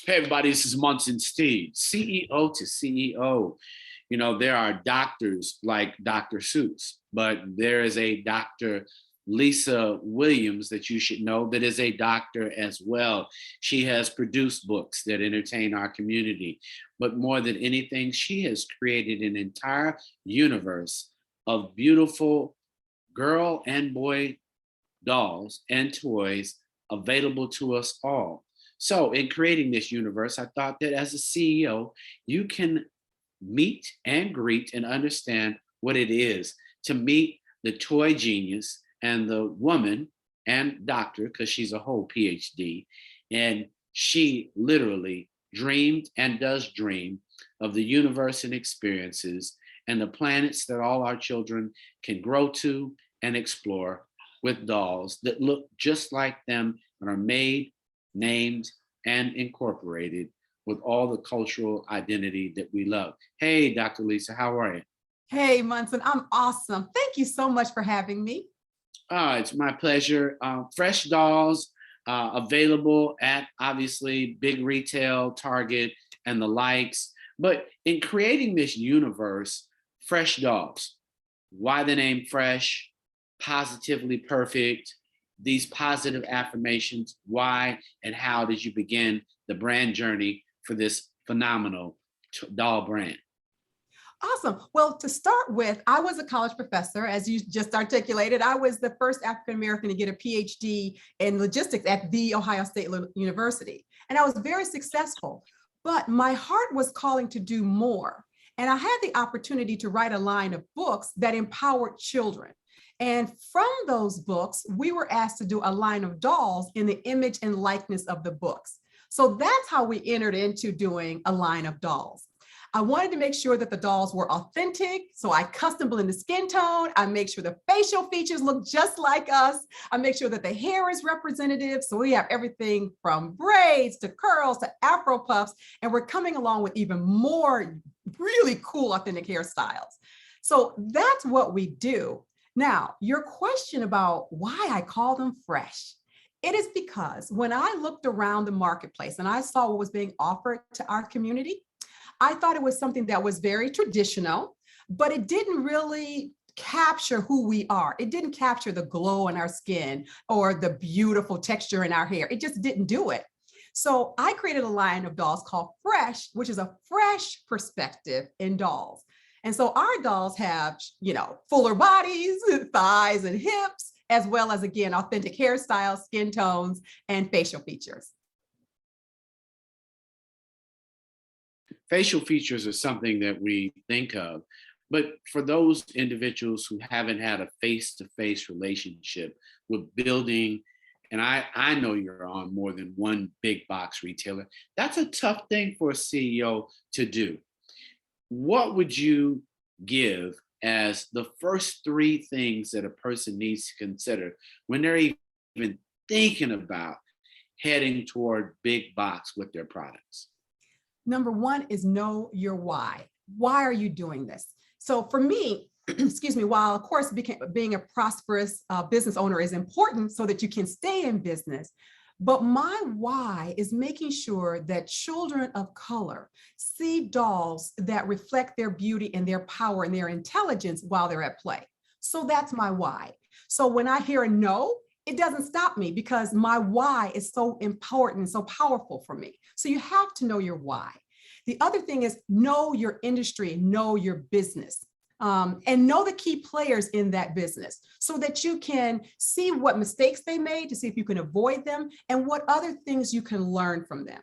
Hey everybody, this is Munson Steve, CEO to CEO. You know, there are doctors like Dr. Seuss, but there is a Dr. Lisa Williams that you should know that is a doctor as well. She has produced books that entertain our community, but more than anything, she has created an entire universe of beautiful girl and boy dolls and toys available to us all. So, in creating this universe, I thought that as a CEO, you can meet and greet and understand what it is to meet the toy genius and the woman and doctor, because she's a whole PhD. And she literally dreamed and does dream of the universe and experiences and the planets that all our children can grow to and explore with dolls that look just like them and are made, named, and incorporated with all the cultural identity that we love. Hey, Dr. Lisa, how are you? Hey, Munson, I'm awesome. Thank you so much for having me. It's my pleasure. Fresh dolls available at obviously big retail, Target, and the likes. But in creating this universe, Fresh Dolls, why the name Fresh? Positively perfect, these positive affirmations. Why and how did you begin the brand journey for this phenomenal doll brand? Awesome. Well, to start with, I was a college professor, as you just articulated. I was the first African-American to get a PhD in logistics at The Ohio State University. And I was very successful, but my heart was calling to do more. And I had the opportunity to write a line of books that empowered children. And from those books, we were asked to do a line of dolls in the image and likeness of the books. So that's how we entered into doing a line of dolls. I wanted to make sure that the dolls were authentic. So I custom blend the skin tone. I make sure the facial features look just like us. I make sure that the hair is representative. So we have everything from braids to curls to Afro puffs. And we're coming along with even more really cool, authentic hairstyles. So that's what we do. Now, your question about why I call them fresh. It is because when I looked around the marketplace and I saw what was being offered to our community, I thought it was something that was very traditional, but it didn't really capture who we are. It didn't capture the glow in our skin or the beautiful texture in our hair. It just didn't do it. So I created a line of dolls called Fresh, which is a fresh perspective in dolls. And so our dolls have, fuller bodies, thighs and hips, as well as, again, authentic hairstyles, skin tones, and facial features. Facial features are something that we think of, but for those individuals who haven't had a face-to-face relationship with building, and I know you're on more than one big box retailer, that's a tough thing for a CEO to do. What would you give as the first three things that a person needs to consider when they're even thinking about heading toward big box with their products? Number one is know your why. Why are you doing this? So for me, excuse me, while of course being a prosperous business owner is important so that you can stay in business, but my why is making sure that children of color see dolls that reflect their beauty and their power and their intelligence while they're at play. So that's my why. So when I hear a no, it doesn't stop me because my why is so important and so powerful for me. So you have to know your why. The other thing is know your industry, know your business. And know the key players in that business so that you can see what mistakes they made to see if you can avoid them and what other things you can learn from them.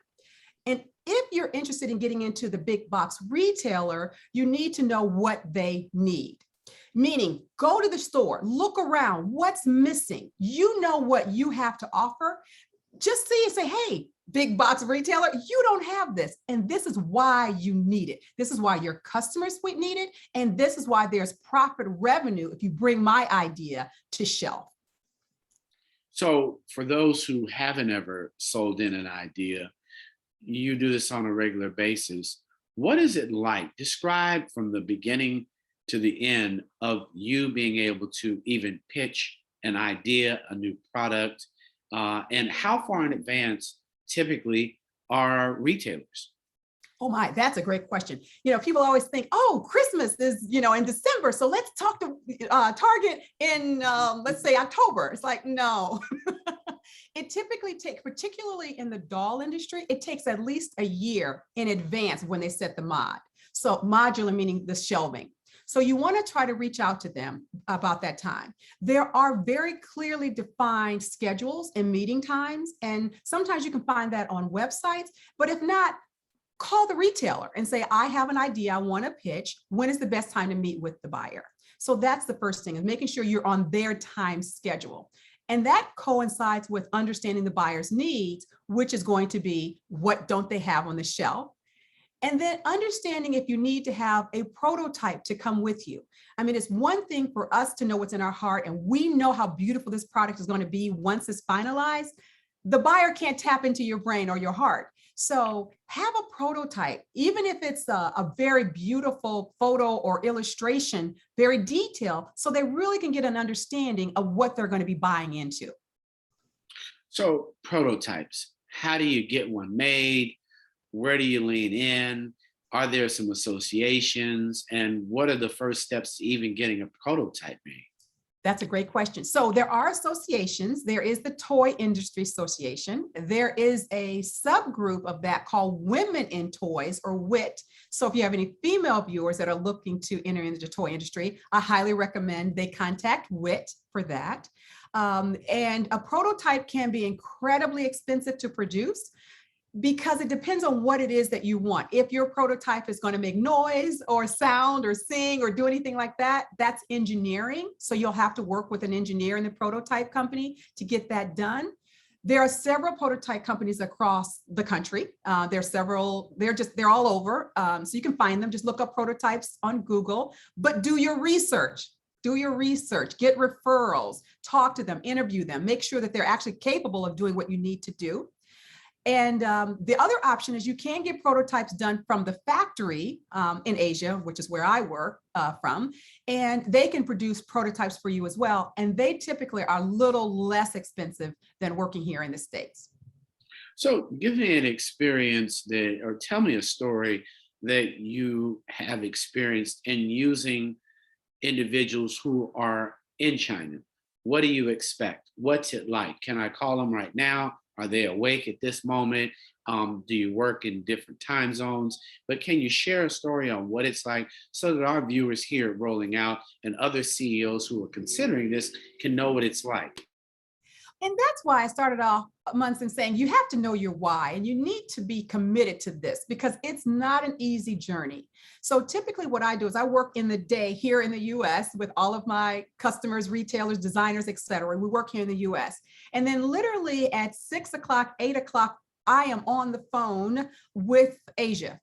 And if you're interested in getting into the big box retailer, you need to know what they need. Meaning, go to the store, look around, what's missing? You know what you have to offer. Just see and say, hey, big box retailer, you don't have this. And this is why you need it. This is why your customers would need it. And this is why there's profit revenue if you bring my idea to shelf. So for those who haven't ever sold in an idea, you do this on a regular basis. What is it like? Describe from the beginning to the end of you being able to even pitch an idea, a new product, and how far in advance typically are retailers? Oh my, that's a great question. People always think, oh, Christmas is, in December. So let's talk to Target in, let's say October. It's like, no. It typically takes, particularly in the doll industry, it takes at least a year in advance when they set the mod. So modular meaning the shelving. So you want to try to reach out to them about that time. There are very clearly defined schedules and meeting times. And sometimes you can find that on websites, but if not, call the retailer and say, I have an idea, I want to pitch. When is the best time to meet with the buyer? So that's the first thing, is making sure you're on their time schedule. And that coincides with understanding the buyer's needs, which is going to be, what don't they have on the shelf? And then understanding if you need to have a prototype to come with you. I mean, it's one thing for us to know what's in our heart, and we know how beautiful this product is going to be once it's finalized. The buyer can't tap into your brain or your heart. So have a prototype, even if it's a very beautiful photo or illustration, very detailed, so they really can get an understanding of what they're going to be buying into. So prototypes, how do you get one made? Where do you lean in? Are there some associations? And what are the first steps to even getting a prototype made? That's a great question. So there are associations. There is the Toy Industry Association. There is a subgroup of that called Women in Toys, or WIT. So if you have any female viewers that are looking to enter into the toy industry, I highly recommend they contact WIT for that. And a prototype can be incredibly expensive to produce, because it depends on what it is that you want. If your prototype is going to make noise or sound or sing or do anything like that, that's engineering. So you'll have to work with an engineer in the prototype company to get that done. There are several prototype companies across the country. There are several, they're all over. So you can find them, just look up prototypes on Google, but do your research. Do your research, get referrals, talk to them, interview them, make sure that they're actually capable of doing what you need to do. And the other option is you can get prototypes done from the factory in Asia, which is where I work from, and they can produce prototypes for you as well. And they typically are a little less expensive than working here in the States. So give me an experience that, or tell me a story that you have experienced in using individuals who are in China. What do you expect? What's it like? Can I call them right now? Are they awake at this moment? Do you work in different time zones? But can you share a story on what it's like, so that our viewers here at Rolling Out and other CEOs who are considering this can know what it's like? And that's why I started off months in saying you have to know your why, and you need to be committed to this, because it's not an easy journey. So typically what I do is I work in the day here in the US with all of my customers, retailers, designers, et cetera. We work here in the US. And then literally at 6 o'clock, 8 o'clock, I am on the phone with Asia.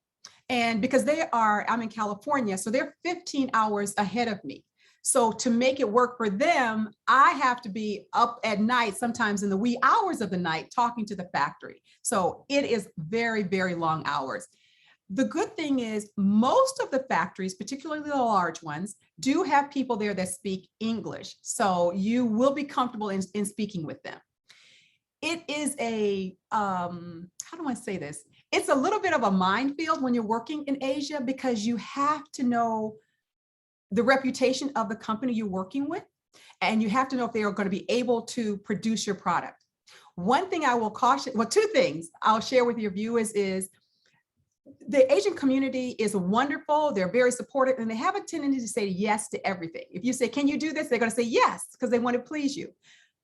And because I'm in California, so they're 15 hours ahead of me. So to make it work for them, I have to be up at night, sometimes in the wee hours of the night, talking to the factory. So it is very, very long hours. The good thing is most of the factories, particularly the large ones, do have people there that speak English. So you will be comfortable in speaking with them. It is how do I say this? It's a little bit of a minefield when you're working in Asia, because you have to know the reputation of the company you're working with, and you have to know if they are going to be able to produce your product. One thing I will caution, well, two things I'll share with your viewers is the Asian community is wonderful. They're very supportive, and they have a tendency to say yes to everything. If you say, can you do this? They're going to say yes, because they want to please you.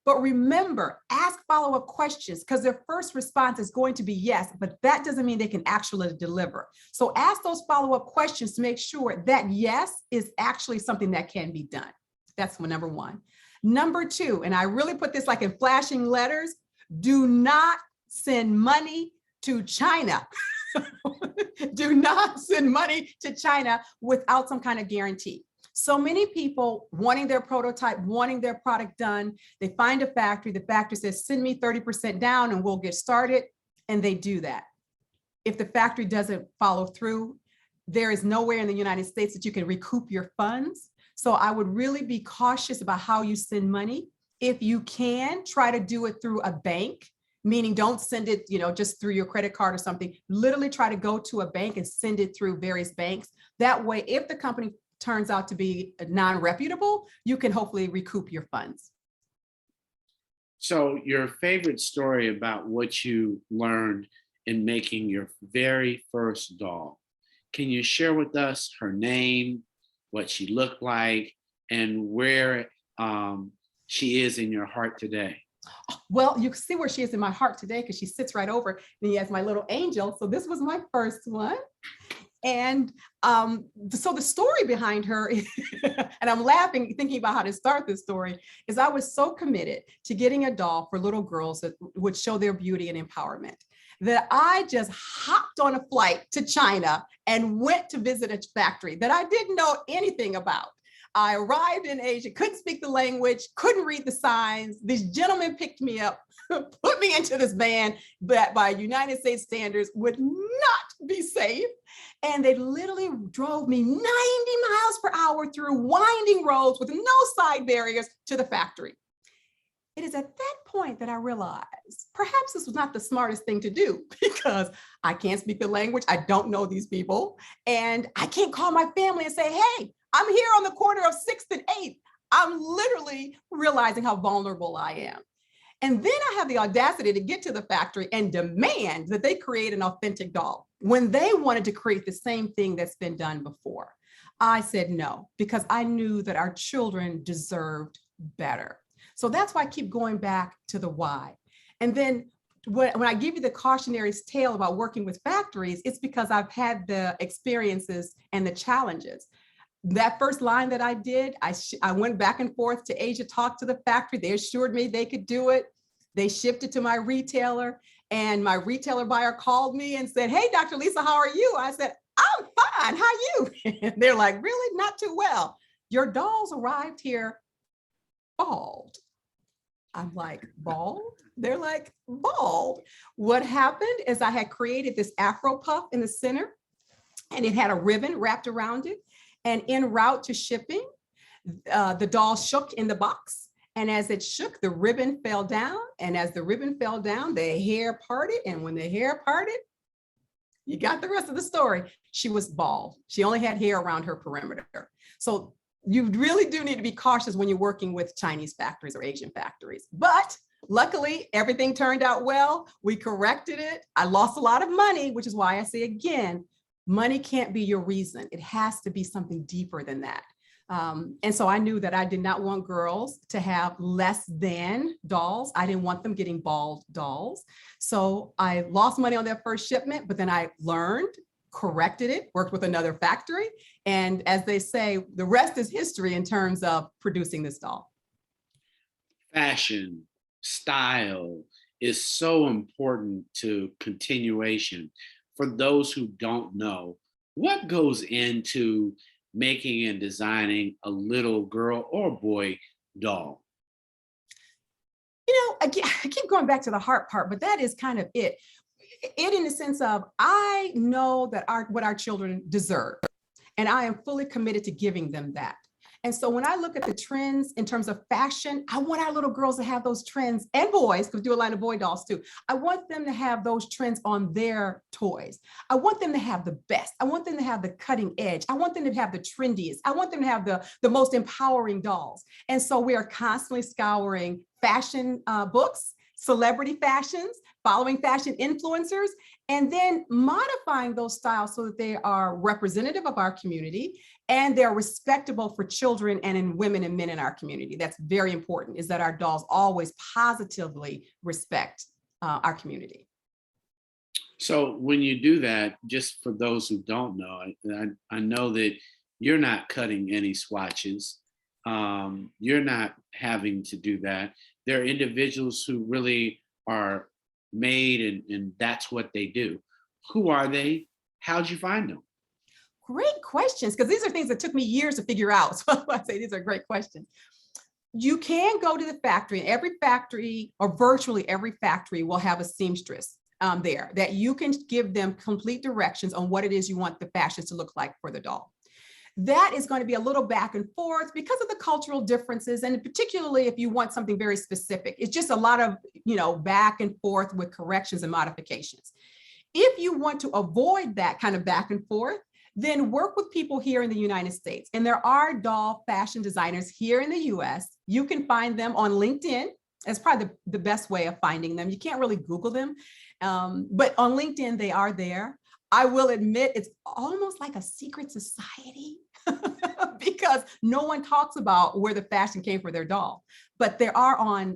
But remember, ask follow-up questions, because their first response is going to be yes, but that doesn't mean they can actually deliver. So ask those follow-up questions to make sure that yes is actually something that can be done. That's number one. Number two, and I really put this like in flashing letters, do not send money to China. Do not send money to China without some kind of guarantee. So many people wanting their prototype, wanting their product done, they find a factory, the factory says, send me 30% down and we'll get started, and they do that. If the factory doesn't follow through, there is nowhere in the United States that you can recoup your funds. So I would really be cautious about how you send money. If you can, try to do it through a bank, meaning don't send it, just through your credit card or something. Literally try to go to a bank and send it through various banks. That way, if the company turns out to be non-reputable, you can hopefully recoup your funds. So your favorite story about what you learned in making your very first doll, can you share with us her name, what she looked like, and where she is in your heart today? Well, you can see where she is in my heart today because she sits right over me as my little angel. So this was my first one. And so the story behind her, and I'm laughing thinking about how to start this story, is I was so committed to getting a doll for little girls that would show their beauty and empowerment that I just hopped on a flight to China and went to visit a factory that I didn't know anything about. I arrived in Asia, couldn't speak the language, couldn't read the signs. These gentlemen picked me up, put me into this van that by United States standards would not be safe. And they literally drove me 90 miles per hour through winding roads with no side barriers to the factory. It is at that point that I realized perhaps this was not the smartest thing to do because I can't speak the language. I don't know these people. And I can't call my family and say, hey, I'm here on the corner of 6th and 8th. I'm literally realizing how vulnerable I am. And then I have the audacity to get to the factory and demand that they create an authentic doll when they wanted to create the same thing that's been done before. I said no, because I knew that our children deserved better. So that's why I keep going back to the why. And then when I give you the cautionary tale about working with factories, it's because I've had the experiences and the challenges. That first line that I did, I went back and forth to Asia, talked to the factory. They assured me they could do it. They shipped it to my retailer, and my retailer buyer called me and said, hey, Dr. Lisa, how are you? I said, I'm fine. How are you? And they're like, really? Not too well. Your dolls arrived here bald. I'm like, bald? They're like, bald. What happened is I had created this Afro puff in the center, and it had a ribbon wrapped around it. And en route to shipping, the doll shook in the box. And as it shook, the ribbon fell down. And as the ribbon fell down, the hair parted. And when the hair parted, you got the rest of the story. She was bald. She only had hair around her perimeter. So you really do need to be cautious when you're working with Chinese factories or Asian factories. But luckily, everything turned out well. We corrected it. I lost a lot of money, which is why I say again, money can't be your reason. It has to be something deeper than that. And so I knew that I did not want girls to have less than dolls. I didn't want them getting bald dolls. So I lost money on that first shipment, but then I learned, corrected it, worked with another factory. And as they say, the rest is history in terms of producing this doll. Fashion, style is so important to continuation. For those who don't know, what goes into making and designing a little girl or boy doll? I keep going back to the heart part, but that is kind of it. It in the sense of, I know that what our children deserve, and I am fully committed to giving them that. And so when I look at the trends in terms of fashion, I want our little girls to have those trends, and boys, because we do a line of boy dolls too. I want them to have those trends on their toys. I want them to have the best. I want them to have the cutting edge. I want them to have the trendiest. I want them to have the most empowering dolls. And so we are constantly scouring fashion books, celebrity fashions, following fashion influencers, and then modifying those styles so that they are representative of our community and they're respectable for children and in women and men in our community. That's very important, is that our dolls always positively respect our community. So when you do that, just for those who don't know, I know that you're not cutting any swatches. You're not having to do that. There are individuals who really are made and that's what they do. Who are they? How'd you find them? Great questions, because these are things that took me years to figure out. So I say these are great questions. You can go to the factory, and every factory, or virtually every factory, will have a seamstress there that you can give them complete directions on what it is you want the fashions to look like for the doll. that is going to be a little back and forth because of the cultural differences. And particularly if you want something very specific, it's just a lot of, back and forth with corrections and modifications. If you want to avoid that kind of back and forth, then work with people here in the United States. And there are doll fashion designers here in the US. You can find them on LinkedIn. That's probably the best way of finding them. You can't really Google them, but on LinkedIn, they are there. I will admit it's almost like a secret society because no one talks about where the fashion came for their doll, but they are on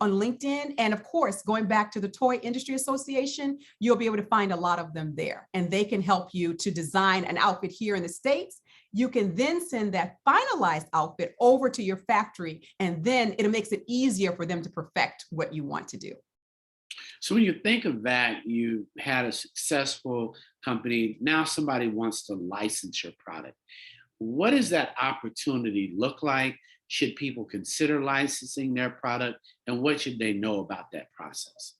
LinkedIn. And of course, going back to the Toy Industry Association, you'll be able to find a lot of them there, and they can help you to design an outfit here in the States. You can then send that finalized outfit over to your factory, and then it makes it easier for them to perfect what you want to do. So when you think of that, you had a successful company. Now somebody wants to license your product. What does that opportunity look like? Should people consider licensing their product? And what should they know about that process?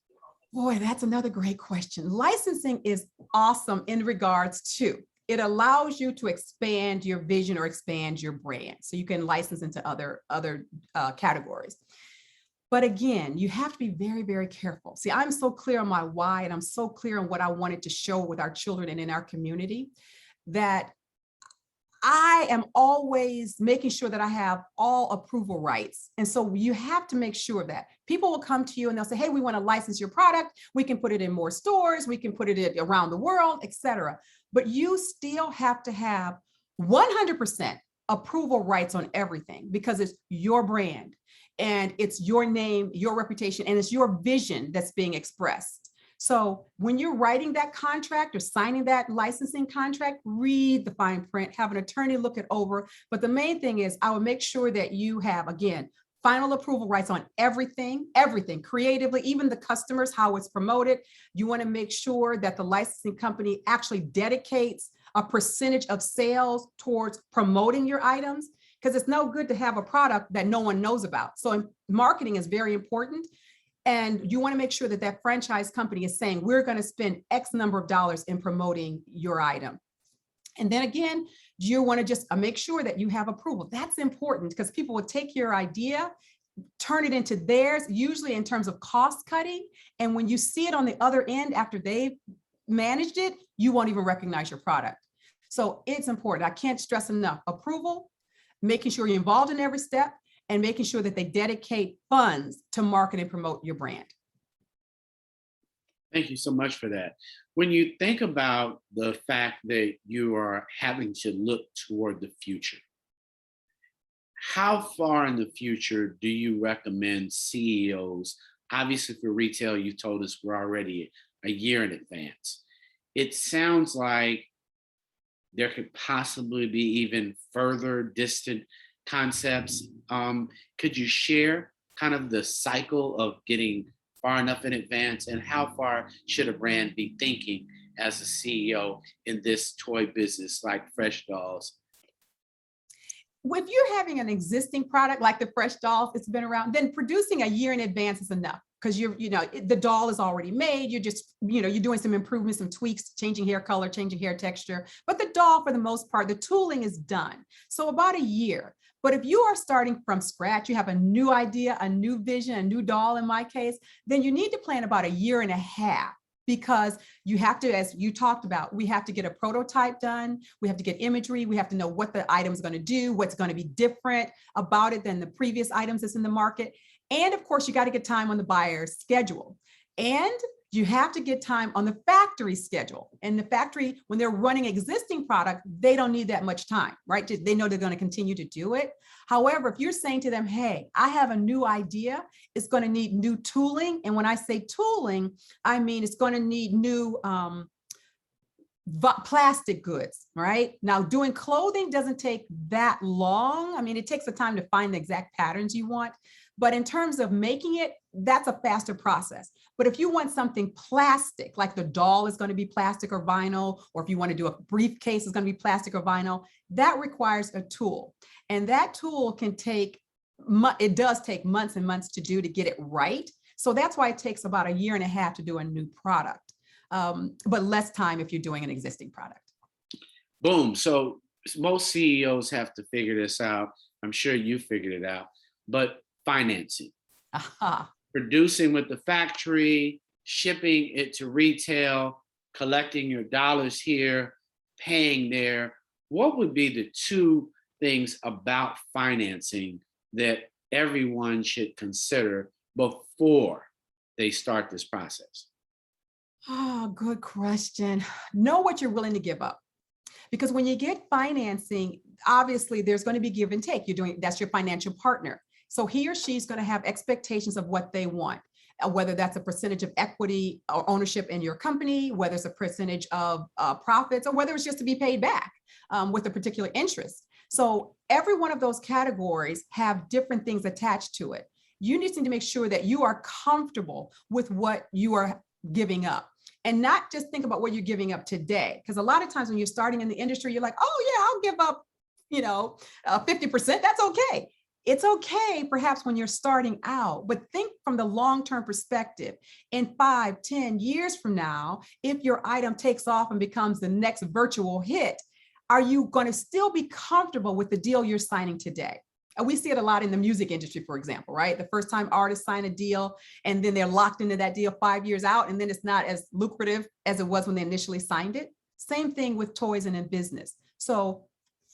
Boy, that's another great question. Licensing is awesome in regards to, it allows you to expand your vision or expand your brand. So you can license into other categories. But again, you have to be very, very careful. See, I'm so clear on my why, and I'm so clear on what I wanted to show with our children and in our community, that I am always making sure that I have all approval rights. And so you have to make sure that people will come to you and they'll say, hey, we want to license your product. We can put it in more stores. We can put it around the world, et cetera. But you still have to have 100% approval rights on everything, because it's your brand and it's your name, your reputation, and it's your vision that's being expressed. So when you're writing that contract or signing that licensing contract, read the fine print, have an attorney look it over. But the main thing is, I will make sure that you have, again, final approval rights on everything creatively, even the customers, how it's promoted. You want to make sure that the licensing company actually dedicates a percentage of sales towards promoting your items, because it's no good to have a product that no one knows about. So marketing is very important. And you want to make sure that that franchise company is saying, we're going to spend X number of dollars in promoting your item. And then again, you want to just make sure that you have approval. That's important, because people will take your idea, turn it into theirs, usually in terms of cost cutting. And when you see it on the other end, after they've managed it, you won't even recognize your product. So it's important. I can't stress enough: approval, making sure you're involved in every step, and making sure that they dedicate funds to market and promote your brand. Thank you so much for that. When you think about the fact that you are having to look toward the future, how far in the future do you recommend CEOs? Obviously, for retail, you told us we're already a year in advance. It sounds like there could possibly be even further distant concepts. Could you share kind of the cycle of getting far enough in advance, and how far should a brand be thinking as a CEO in this toy business like Fresh Dolls? If you're having an existing product like the Fresh Dolls, it's been around, then producing a year in advance is enough, because the doll is already made. You're just, you're doing some improvements, some tweaks, changing hair color, changing hair texture. But the doll, for the most part, the tooling is done. So about a year. But if you are starting from scratch, you have a new idea, a new vision, a new doll in my case, then you need to plan about a year and a half, because you have to, as you talked about, we have to get a prototype done. We have to get imagery. We have to know what the item is going to do, what's going to be different about it than the previous items that's in the market. And of course, you got to get time on the buyer's schedule. And you have to get time on the factory schedule. And the factory, when they're running existing product, they don't need that much time, right? They know they're going to continue to do it. However, if you're saying to them, hey, I have a new idea, it's going to need new tooling. And when I say tooling, I mean, it's going to need new plastic goods, right? Now, doing clothing doesn't take that long. I mean, it takes the time to find the exact patterns you want. But in terms of making it, that's a faster process. But if you want something plastic, like the doll is going to be plastic or vinyl, or if you want to do a briefcase, it's going to be plastic or vinyl, that requires a tool. And that tool can take, it does take months and months to do, to get it right. So that's why it takes about a year and a half to do a new product, but less time if you're doing an existing product. Boom. So most CEOs have to figure this out. I'm sure you figured it out, but financing, Aha. producing with the factory, shipping it to retail, collecting your dollars here, paying there. What would be the two things about financing that everyone should consider before they start this process? Oh, good question. Know what you're willing to give up. Because when you get financing, obviously there's going to be give and take. You're doing, that's your financial partner. So he or she's going to have expectations of what they want, whether that's a percentage of equity or ownership in your company, whether it's a percentage of profits, or whether it's just to be paid back with a particular interest. So every one of those categories have different things attached to it. You need to make sure that you are comfortable with what you are giving up. And not just think about what you're giving up today. Because a lot of times when you're starting in the industry, you're like, oh yeah, I'll give up, 50%. That's okay. It's okay, perhaps when you're starting out, but think from the long-term perspective. In 5, 10 years from now, if your item takes off and becomes the next virtual hit, are you going to still be comfortable with the deal you're signing today? And we see it a lot in the music industry, for example, right? The first time artists sign a deal and then they're locked into that deal 5 years out, and then it's not as lucrative as it was when they initially signed it. Same thing with toys and in business. So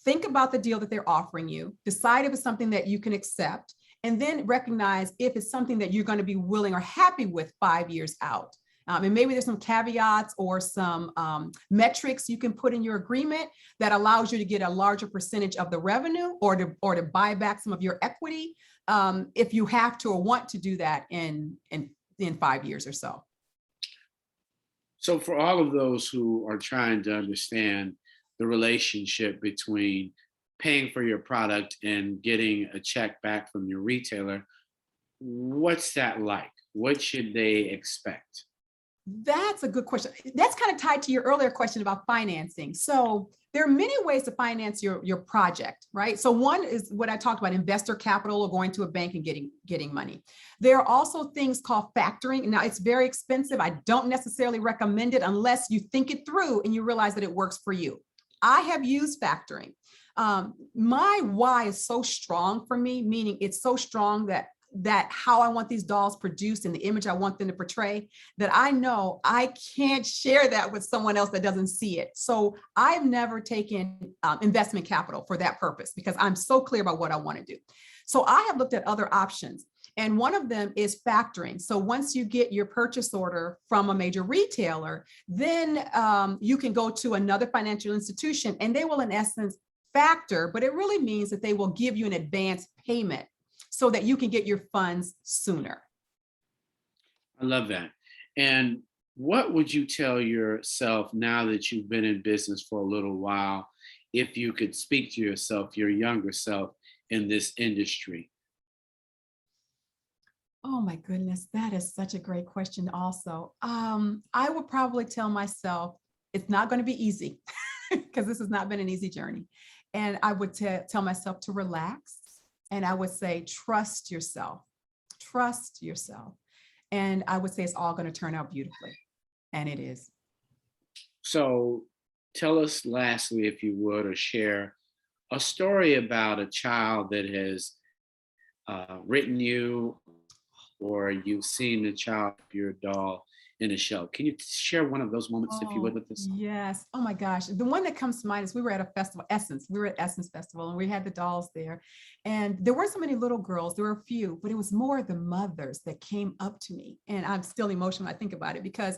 think about the deal that they're offering you, decide if it's something that you can accept, and then recognize if it's something that you're going to be willing or happy with 5 years out. And maybe there's some caveats or some metrics you can put in your agreement that allows you to get a larger percentage of the revenue, or to buy back some of your equity if you have to or want to do that in 5 years or so. So, for all of those who are trying to understand the relationship between paying for your product and getting a check back from your retailer, what's that like? What should they expect? That's a good question. That's kind of tied to your earlier question about financing. So there are many ways to finance your project, right? So one is what I talked about, investor capital, or going to a bank and getting money. There are also things called factoring. Now it's very expensive. I don't necessarily recommend it unless you think it through and you realize that it works for you. I have used factoring. My why is so strong for me, meaning it's so strong that how I want these dolls produced and the image I want them to portray, that I know I can't share that with someone else that doesn't see it. So I've never taken investment capital for that purpose, because I'm so clear about what I want to do. So I have looked at other options, and one of them is factoring. So once you get your purchase order from a major retailer, then you can go to another financial institution and they will, in essence, factor, but it really means that they will give you an advance payment so that you can get your funds sooner. I love that. And what would you tell yourself now that you've been in business for a little while, if you could speak to yourself, your younger self in this industry? Oh my goodness, that is such a great question also. I would probably tell myself it's not going to be easy because this has not been an easy journey. And I would tell myself to relax. And I would say, trust yourself, trust yourself. And I would say it's all going to turn out beautifully. And it is. So tell us lastly, if you would, or share a story about a child that has written you, or you've seen the child, your doll, in a show. Can you share one of those moments, if you would, with us? Yes. Oh my gosh. The one that comes to mind is we were at a festival, Essence. We were at Essence Festival and we had the dolls there. And there weren't so many little girls, there were a few, but it was more the mothers that came up to me. And I'm still emotional when I think about it, because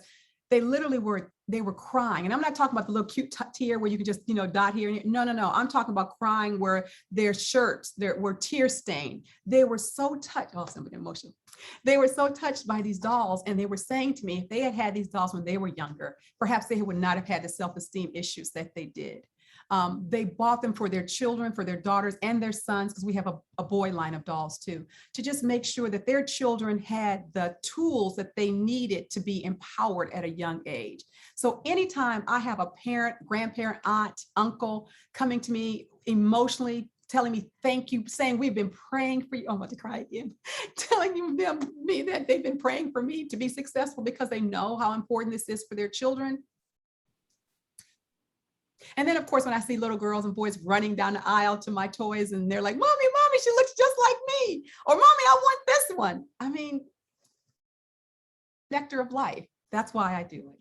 they literally they were crying. And I'm not talking about the little cute tear where you can just, dot here. No. I'm talking about crying where their shirts were tear stained. They were so touched. Oh, somebody emotional. They were so touched by these dolls. And they were saying to me, if they had these dolls when they were younger, perhaps they would not have had the self-esteem issues that they did. They bought them for their children, for their daughters and their sons, because we have a boy line of dolls too, to just make sure that their children had the tools that they needed to be empowered at a young age. So anytime I have a parent, grandparent, aunt, uncle coming to me emotionally, telling me thank you, saying we've been praying for you, I'm about to cry again, telling me that they've been praying for me to be successful because they know how important this is for their children, And then, of course, when I see little girls and boys running down the aisle to my toys and they're like, Mommy, Mommy, she looks just like me. Or Mommy, I want this one. I mean, nectar of life. That's why I do it.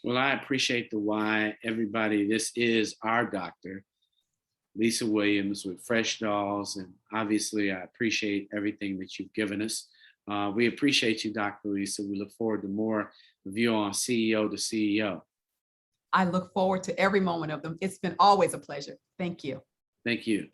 Well, I appreciate the why. Everybody, this is our doctor, Lisa Williams with Fresh Dolls. And obviously, I appreciate everything that you've given us. We appreciate you, Dr. Lisa. We look forward to more of you on CEO to CEO. I look forward to every moment of them. It's been always a pleasure. Thank you. Thank you.